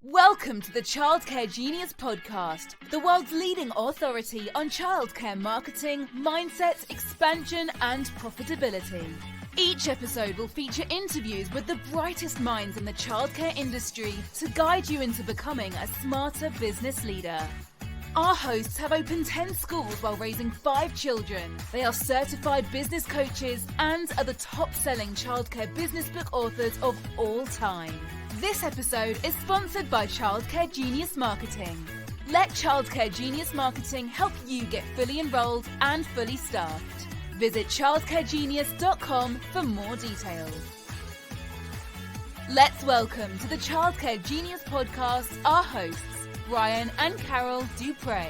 Welcome to the Childcare Genius Podcast, the world's leading authority on childcare marketing, mindset, expansion, and profitability. Each episode will feature interviews with the brightest minds in the childcare industry to guide you into becoming a smarter business leader. Our hosts have opened 10 schools while raising 5 children. They are certified business coaches and are the top-selling childcare business book authors of all time. This episode is sponsored by Childcare Genius Marketing. Let Childcare Genius Marketing help you get fully enrolled and fully staffed. Visit childcaregenius.com for more details. Let's welcome to the Childcare Genius Podcast our hosts, Brian and Carol Duprey.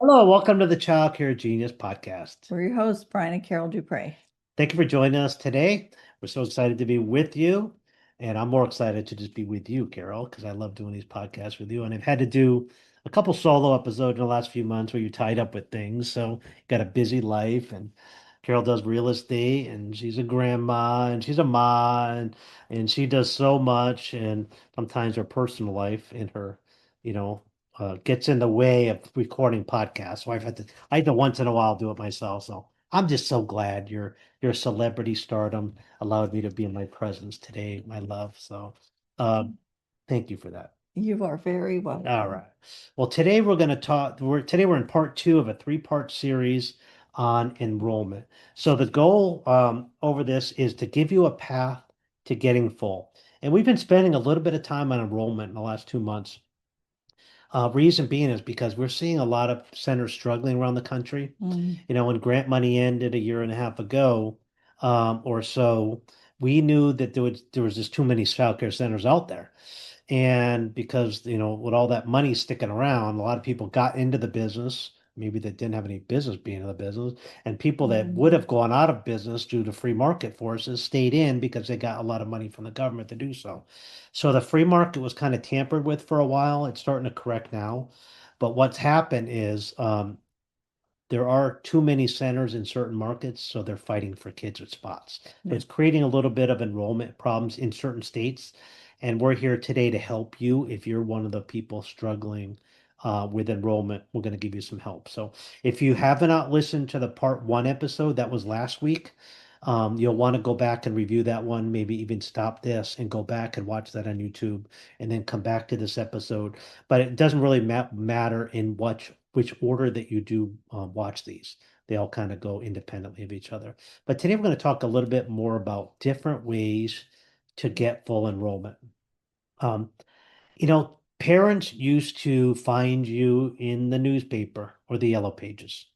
Hello, welcome to the Childcare Genius Podcast. We're your hosts, Brian and Carol Duprey. Thank you for joining us today. We're so excited to be with you, and I'm more excited to just be with you, Carol, because I love doing these podcasts with you. And I've had to do a couple solo episodes in the last few months where you're tied up with things, so you got a busy life. And Carol does real estate, and she's a grandma, and she's a mom, and she does so much. And sometimes her personal life and her, gets in the way of recording podcasts. So I had to once in a while do it myself. So I'm just so glad your celebrity stardom allowed me to be in my presence today, my love. So thank you for that. You are very welcome. All right. Well, today we're going to talk. We're in part 2 of a 3-part series on enrollment. So the goal over this is to give you a path to getting full. And we've been spending a little bit of time on enrollment in the last 2 months. Reason being is because we're seeing a lot of centers struggling around the country. When grant money ended a year and a half ago or so, we knew that there was just too many childcare centers out there. And because, with all that money sticking around, a lot of people got into the business. Maybe they didn't have any business being in the business. And people that would have gone out of business due to free market forces stayed in because they got a lot of money from the government to do so. So the free market was kind of tampered with for a while. It's starting to correct now. But what's happened is there are too many centers in certain markets, so they're fighting for kids with spots. So it's creating a little bit of enrollment problems in certain states. And we're here today to help you if you're one of the people struggling with enrollment. We're going to give you some help. So if you have not listened to the part 1 episode, that was last week, you'll want to go back and review that one, maybe even stop this and go back and watch that on YouTube and then come back to this episode. But it doesn't really matter in which order that you do watch these. They all kind of go independently of each other. But today we're going to talk a little bit more about different ways to get full enrollment. Parents used to find you in the newspaper or the yellow pages.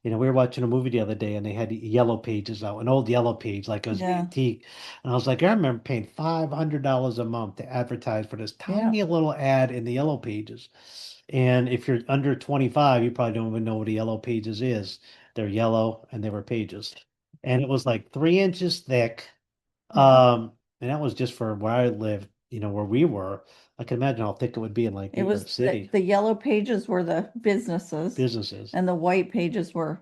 We were watching a movie the other day and they had yellow pages out, an old yellow page, like it was antique. And I was like, I remember paying $500 a month to advertise for this tiny little ad in the yellow pages. And if you're under 25, you probably don't even know what a yellow pages is. They're yellow and they were pages. And it was like 3 inches thick. And that was just for where I lived, where we were. I can imagine how thick it would be in like New York City. The yellow pages were the businesses. And the white pages were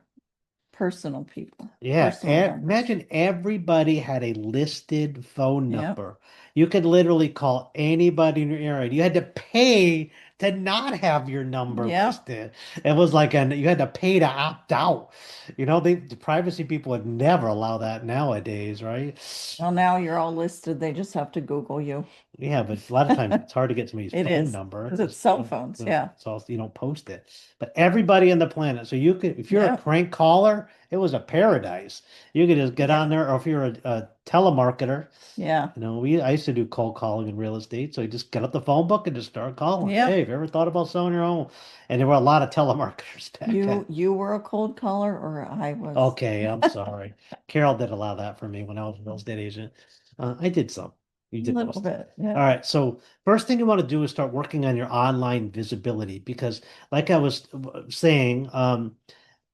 personal people. Yeah. Imagine everybody had a listed phone number. You could literally call anybody in your area. You had to pay to not have your number listed. It was like you had to pay to opt out. The privacy people would never allow that nowadays, right? Well, now you're all listed. They just have to Google you. Yeah, but a lot of times it's hard to get somebody's phone number. Because it's cell phones, So you don't post it. But everybody on the planet. So you could, if you're a crank caller, it was a paradise. You could just get on there, or if you're a telemarketer. Yeah. I used to do cold calling in real estate. So you just get up the phone book and just start calling. Yeah. Hey, have you ever thought about selling your own? And there were a lot of telemarketers back then. You were a cold caller or I was? Okay, I'm sorry. Carol did allow that for me when I was a real estate agent. I did some. You did a little bit. Yeah. All right. So first thing you want to do is start working on your online visibility because like I was saying,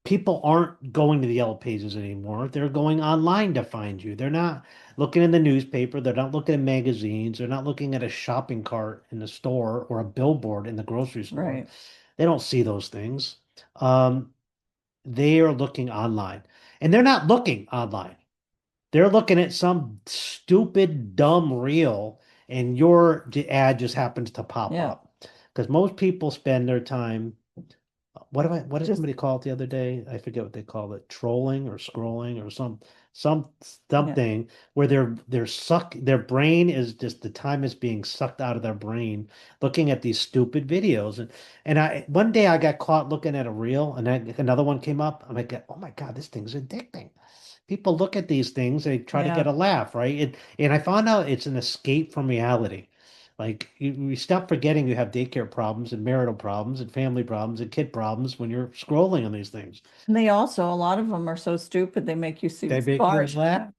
people aren't going to the yellow pages anymore. They're going online to find you. They're not looking in the newspaper. They're not looking at magazines. They're not looking at a shopping cart in the store or a billboard in the grocery store. Right. They don't see those things. they are looking online, and they're not looking online. They're looking at some stupid, dumb reel, and your ad just happens to pop up. Because most people spend their time, what did somebody call it the other day? I forget what they call it, trolling or scrolling or something where their brain is just, the time is being sucked out of their brain looking at these stupid videos. And one day I got caught looking at a reel, and another one came up. I'm like, oh my God, this thing's addicting. People look at these things, they try to get a laugh, right? And I found out it's an escape from reality. Like you stop forgetting you have daycare problems and marital problems and family problems and kid problems when you're scrolling on these things. And they also, a lot of them are so stupid, they make you seem They make smart. you laugh.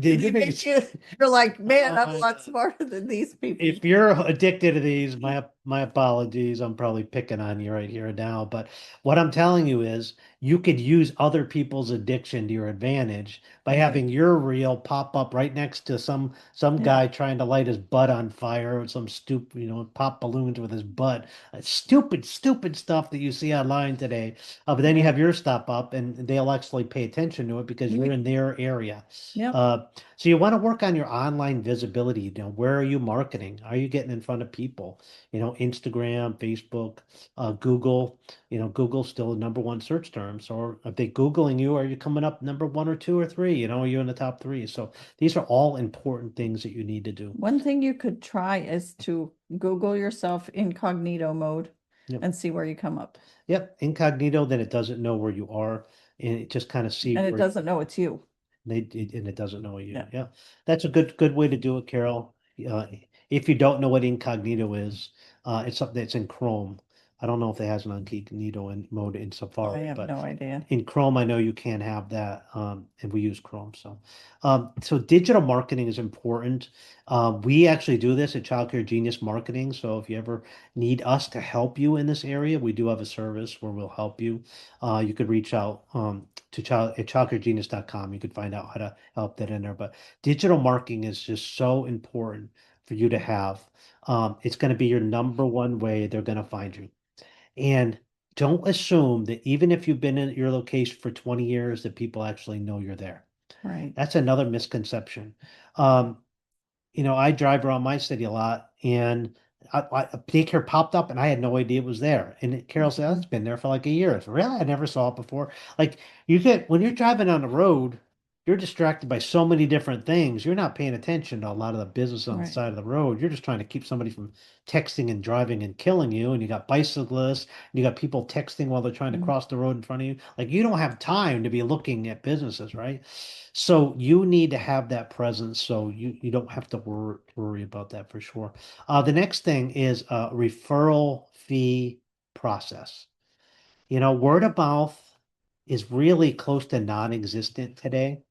You're like, man, I'm a lot smarter than these people. If you're addicted to these, my apologies. I'm probably picking on you right here and now. But what I'm telling you is you could use other people's addiction to your advantage by having your reel pop up right next to some guy trying to light his butt on fire, or some stupid, pop balloons with his butt. Stupid stuff that you see online today. But then you have your stop up, and they'll actually pay attention to it because you're in their area. So you want to work on your online visibility. Where are you marketing? Are you getting in front of people? Instagram, Facebook, Google. Google's still the #1 search term. So are they Googling you? Are you coming up number 1 or 2 or 3? Are you in the top 3? So these are all important things that you need to do. One thing you could try is to Google yourself incognito mode and see where you come up. Yep, incognito, then it doesn't know where you are, and it just kind of sees. And it doesn't know it's you. And it doesn't know you. Yeah. That's a good way to do it, Carol. If you don't know what incognito is, it's something that's in Chrome. I don't know if it has an incognito mode in Safari. I have no idea. In Chrome, I know you can have that, and we use Chrome. So digital marketing is important. We actually do this at Child Care Genius Marketing. So if you ever need us to help you in this area, we do have a service where we'll help you. You could reach out at childcaregenius.com. You could find out how to help that in there. But digital marketing is just so important for you to have. It's going to be your #1 way they're going to find you. And don't assume that even if you've been in your location for 20 years, that people actually know you're there. Right. That's another misconception. I drive around my city a lot, and a daycare popped up, and I had no idea it was there. And Carol said, "It's been there for like a year." So, really, I never saw it before. Like when you're driving on the road, you're distracted by so many different things. You're not paying attention to a lot of the business on the side of the road. You're just trying to keep somebody from texting and driving and killing you. And you got bicyclists, and you got people texting while they're trying to cross the road in front of you. Like you don't have time to be looking at businesses, right? So you need to have that presence, so you don't have to worry about that for sure. The next thing is a referral fee process. Word of mouth is really close to non-existent today.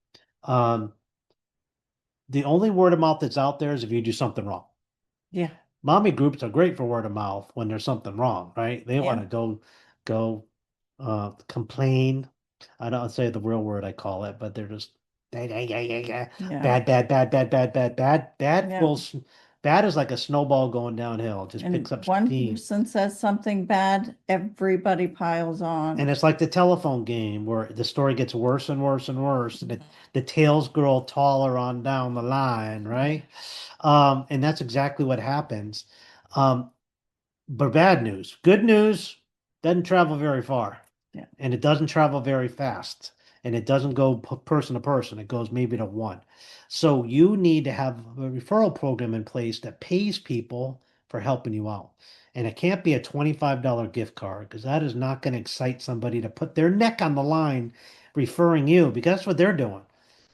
The only word of mouth that's out there is if you do something wrong. Yeah. Mommy groups are great for word of mouth when there's something wrong, right? They want to go complain. I don't say the real word I call it, but they're just bad. Bad is like a snowball going downhill. It just picks up one steam. person says something bad, everybody piles on. And it's like the telephone game where the story gets worse and worse and worse, and the tails grow taller on down the line, right? And that's exactly what happens. But bad news. Good news doesn't travel very far. Yeah. And it doesn't travel very fast. And it doesn't go person to person. It goes maybe to one. So you need to have a referral program in place that pays people for helping you out. And it can't be a $25 gift card, because that is not going to excite somebody to put their neck on the line referring you, because that's what they're doing.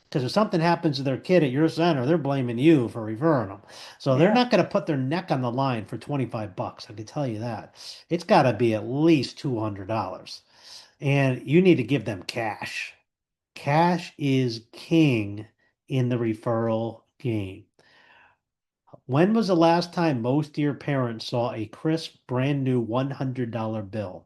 Because if something happens to their kid at your center, they're blaming you for referring them. So they're not going to put their neck on the line for $25. I can tell you that. It's got to be at least $200. And you need to give them cash. Cash is king in the referral game. When was the last time most of your parents saw a crisp, brand new $100 bill?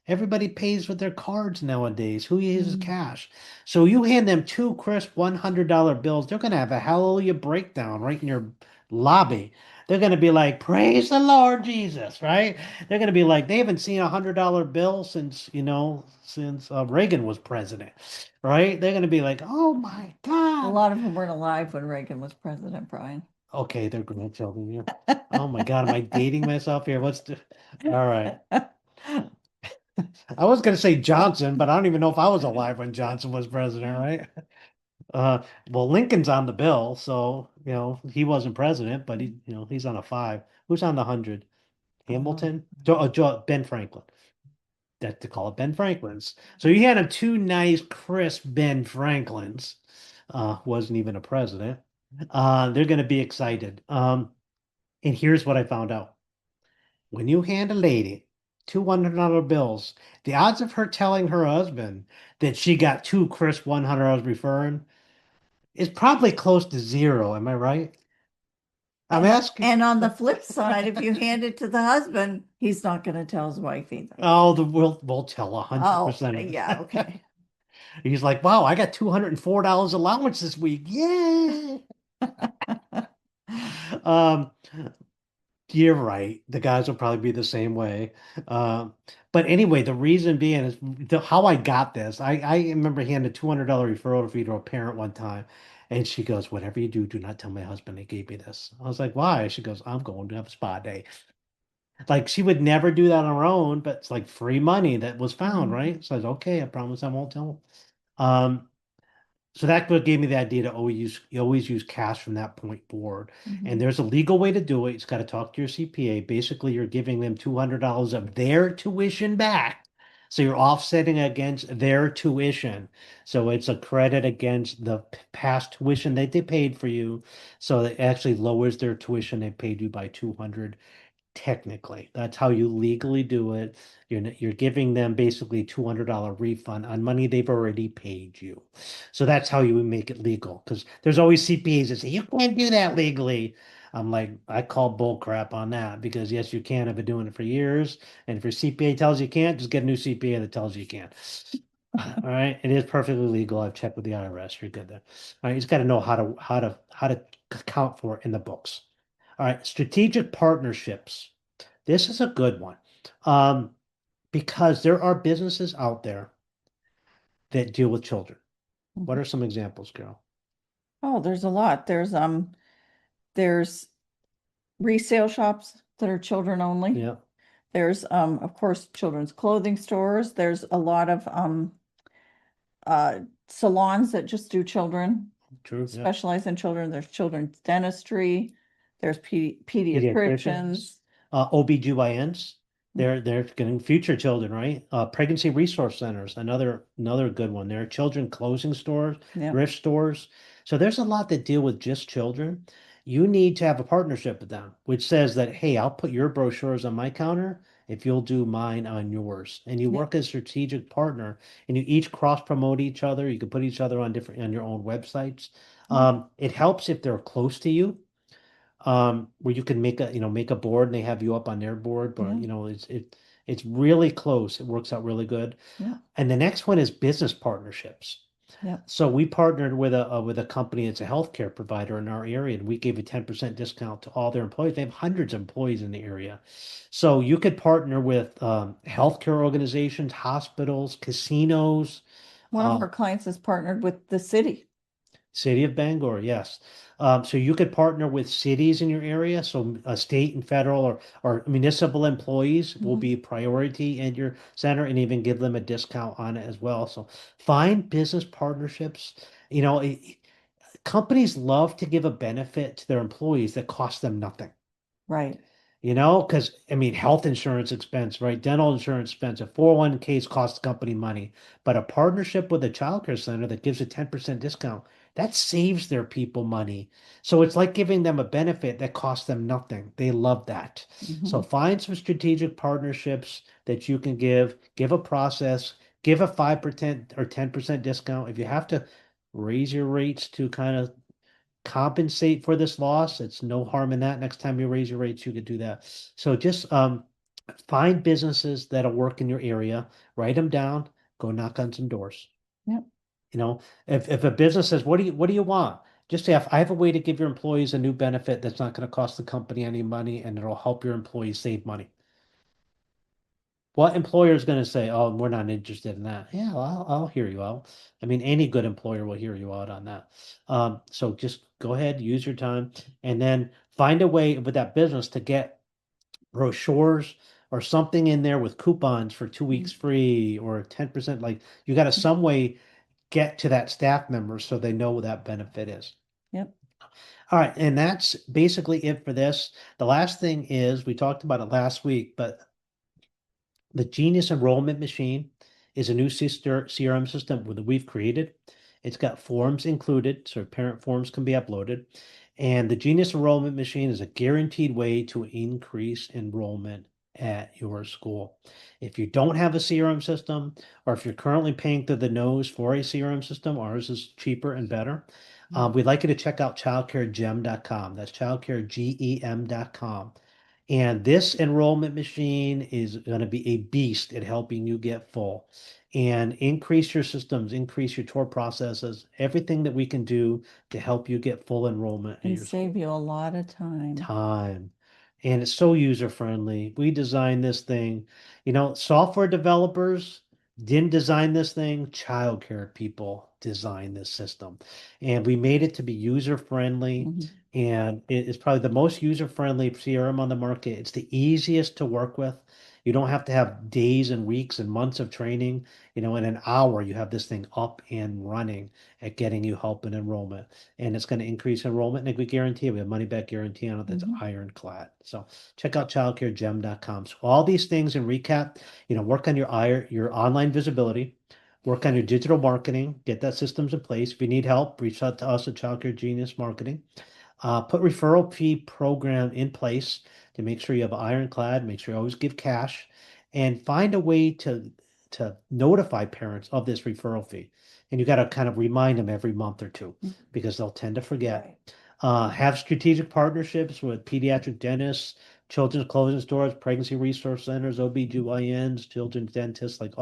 Everybody pays with their cards nowadays. Who uses cash? So you hand them 2 crisp $100 bills, they're going to have a hallelujah breakdown right in your lobby. They're going to be like, praise the Lord Jesus, right? They're going to be like, they haven't seen $100 bill since, since Reagan was president, right? They're going to be like, oh my A God. lot of them weren't alive when Reagan was president, Brian. Okay, they're grandchildren. Yeah. Oh my God, am I dating myself here? All right. I was going to say Johnson, but I don't even know if I was alive when Johnson was president, right? Well, Lincoln's on the bill, so he wasn't president, but he's on a 5. Who's on the 100? Hamilton? Ben Franklin. That to call it Ben Franklin's. So you had him 2 nice, crisp Ben Franklins. Wasn't even a president. They're going to be excited. And here's what I found out. When you hand a lady $200 bills, the odds of her telling her husband that she got 2 crisp $100 referring is probably close to 0. Am I right? I'm asking. And on the flip side, if you hand it to the husband, he's not going to tell his wife either. Oh, we'll tell 100%. Oh, yeah, okay. He's like, wow, I got $204 allowance this week. Yeah. You're right. The guys will probably be the same way. But anyway, the reason being is how I got this. I remember handing a $200 referral fee to a parent one time. And she goes, whatever you do, do not tell my husband they gave me this. I was like, why? She goes, I'm going to have a spa day. Like she would never do that on her own, but it's like free money that was found, right? So I was okay, I promise I won't tell him. So that what gave me the idea to always use cash from that point forward. And there's a legal way to do it. It's got to talk to your CPA. Basically, you're giving them $200 of their tuition back. So you're offsetting against their tuition. So it's a credit against the past tuition that they paid for you. So it actually lowers their tuition they paid you by 200. Technically, that's how you legally do it. You're giving them basically $200 refund on money they've already paid you. So that's how you make it legal. Because there's always CPAs that say you can't do that legally. I'm like, I call bull crap on that because yes, you can. I've been doing it for years. And if your CPA tells you can't, just get a new CPA that tells you can't. All right, it is perfectly legal. I've checked with the IRS. You're good there. All right, you just got to know how to account for it in the books. All right, strategic partnerships. This is a good one because there are businesses out there that deal with children. What are some examples, Carol? Oh, there's a lot. There's resale shops that are children only. Yeah. There's of course children's clothing stores. There's a lot of salons that just do children. True. Specialize in children. There's children's dentistry. There's pediatricians. OBGYNs. They're getting future children, right? Pregnancy resource centers, another good one. There are children clothing stores, thrift stores. So there's a lot that deal with just children. You need to have a partnership with them, which says that, hey, I'll put your brochures on my counter if you'll do mine on yours. And you work as a strategic partner and you each cross promote each other. You can put each other on your own websites. It helps if they're close to you. Where you can make a board and they have you up on their board, but it's really close. It works out really good. Yeah. And the next one is business partnerships. Yeah. So we partnered with a company that's a healthcare provider in our area, and we gave a 10% discount to all their employees. They have hundreds of employees in the area. So you could partner with healthcare organizations, hospitals, casinos. One of our clients is partnered with the city. City of Bangor, yes. So you could partner with cities in your area. So state and federal or municipal employees will be a priority in your center and even give them a discount on it as well. So find business partnerships. Companies love to give a benefit to their employees that costs them nothing. Right. Because health insurance expense, right? Dental insurance expense, 401ks cost the company money, but a partnership with a childcare center that gives a 10% discount, that saves their people money. So it's like giving them a benefit that costs them nothing. They love that. So find some strategic partnerships that you can give a process, give a 5% or 10% discount. If you have to raise your rates to kind of compensate for this loss, it's no harm in that. Next time you raise your rates, you could do that. So just find businesses that'll work in your area, write them down, go knock on some doors. Yep. If a business says, what do you want? Just say, I have a way to give your employees a new benefit that's not going to cost the company any money, and it'll help your employees save money. What employer is going to say, oh, we're not interested in that? Yeah, well, I'll hear you out. I mean, any good employer will hear you out on that. So just go ahead, use your time, and then find a way with that business to get brochures or something in there with coupons for 2 weeks free or 10%. Like you got to some way get to that staff member so they know what that benefit is. Yep. All right. And that's basically it for this. The last thing is, we talked about it last week, but the Genius Enrollment Machine is a new CRM system that we've created. It's got forms included, so parent forms can be uploaded. And the Genius Enrollment Machine is a guaranteed way to increase enrollment at your school. If you don't have a CRM system, or if you're currently paying through the nose for a CRM system, ours is cheaper and better. We'd like you to check out childcaregem.com. That's childcaregem.com. And this enrollment machine is going to be a beast at helping you get full and increase your systems, increase your tour processes, everything that we can do to help you get full enrollment. And save you a lot of time. And it's so user-friendly. We designed this thing. Software developers didn't design this thing. Childcare people designed this system. And we made it to be user-friendly. And it's probably the most user-friendly CRM on the market. It's the easiest to work with. You don't have to have days and weeks and months of training. In an hour, you have this thing up and running at getting you help in enrollment. And it's going to increase enrollment. And we guarantee, we have money back guarantee on it that's ironclad. So check out childcaregem.com. So all these things in recap, work on your online visibility, work on your digital marketing, get that systems in place. If you need help, reach out to us at Childcare Genius Marketing. Put referral fee program in place to make sure you have ironclad, make sure you always give cash, and find a way to notify parents of this referral fee. And you got to kind of remind them every month or two because they'll tend to forget. Have strategic partnerships with pediatric dentists, children's clothing stores, pregnancy resource centers, OBGYNs, children's dentists, like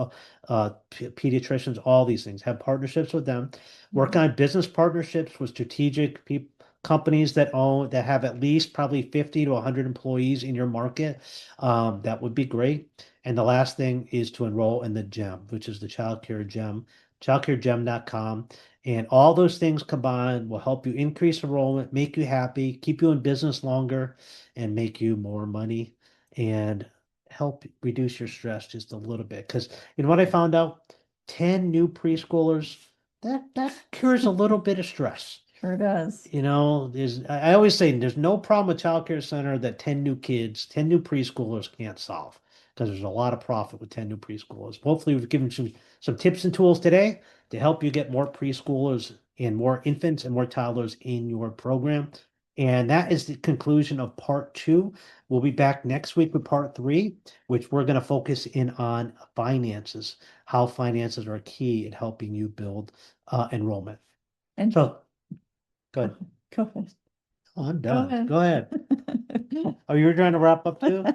pediatricians, all these things. Have partnerships with them. Work on business partnerships with strategic companies that have at least probably 50 to 100 employees in your market. That would be great. And the last thing is to enroll in the GEM, which is the Childcare Gem, childcaregem.com. And all those things combined will help you increase enrollment, make you happy, keep you in business longer, and make you more money and help reduce your stress just a little bit. Because what I found out, 10 new preschoolers, that cures a little bit of stress. Sure does. I always say there's no problem with Child Care Center that 10 new preschoolers can't solve, because there's a lot of profit with 10 new preschoolers. Hopefully we've given some tips and tools today to help you get more preschoolers and more infants and more toddlers in your program. And that is the conclusion of part 2. We'll be back next week with part 3, which we're going to focus in on finances, how finances are key in helping you build enrollment. And so, go ahead. Go ahead. Oh, I'm done. Go ahead. Oh, you were trying to wrap up too?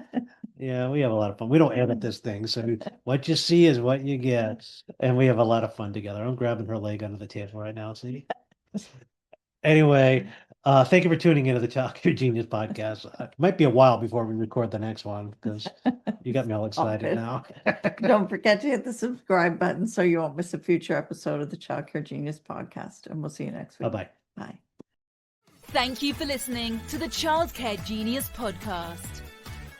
Yeah, we have a lot of fun. We don't edit this thing, so what you see is what you get. And we have a lot of fun together. I'm grabbing her leg under the table right now, see? Anyway, thank you for tuning into the Childcare Genius podcast. It might be a while before we record the next one because you got me all excited now. Don't forget to hit the subscribe button so you won't miss a future episode of the Childcare Genius podcast. And we'll see you next week. Bye-bye. Bye. Thank you for listening to the Childcare Genius podcast.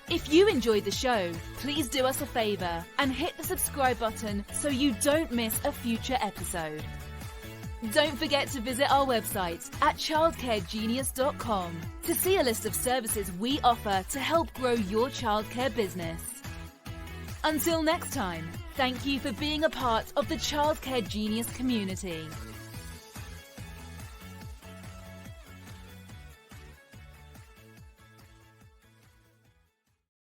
If you enjoyed the show, please do us a favor and hit the subscribe button so you don't miss a future episode. Don't forget to visit our website at childcaregenius.com to see a list of services we offer to help grow your childcare business. Until next time, thank you for being a part of the Childcare Genius community.